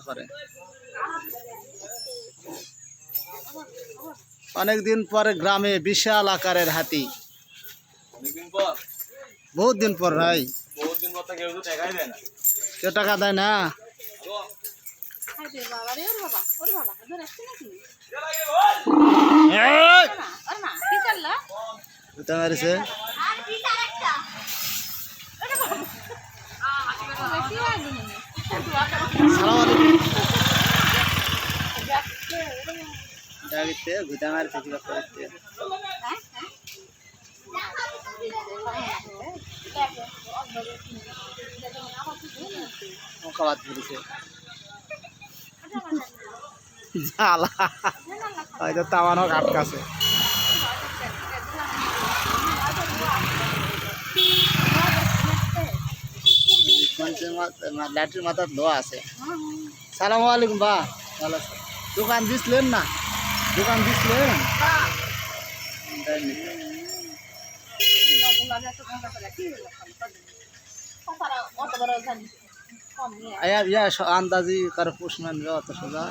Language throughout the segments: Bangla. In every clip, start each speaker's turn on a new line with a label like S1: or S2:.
S1: করে অনেকদিন পরে গ্রামে বিশাল আকারের হাতি। বহুত দিন পর ভাই, কেউ টাকা দেয় না। হয়তো তামানো আটকাছে। লাঠির মাথার ধোয়া আছে। সালাম আলাইকুম বা, ভালো আছে? দোকান দিছিলেন না? দোকান দিছিলেন? আন্দাজি কারো পুষমান অত সোজা।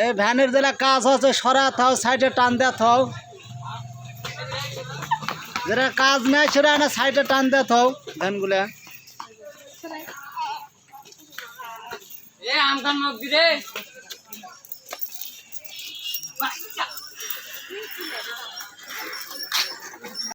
S1: এই ভ্যানের যেটা কাজ আছে সরা থাও, সাইডে টান দেওয়া থাও। যেটা কাজ নেই সেটা না সাইডে টান দেওয়া থাও ভ্যানগুলা।
S2: আমদান নদী রে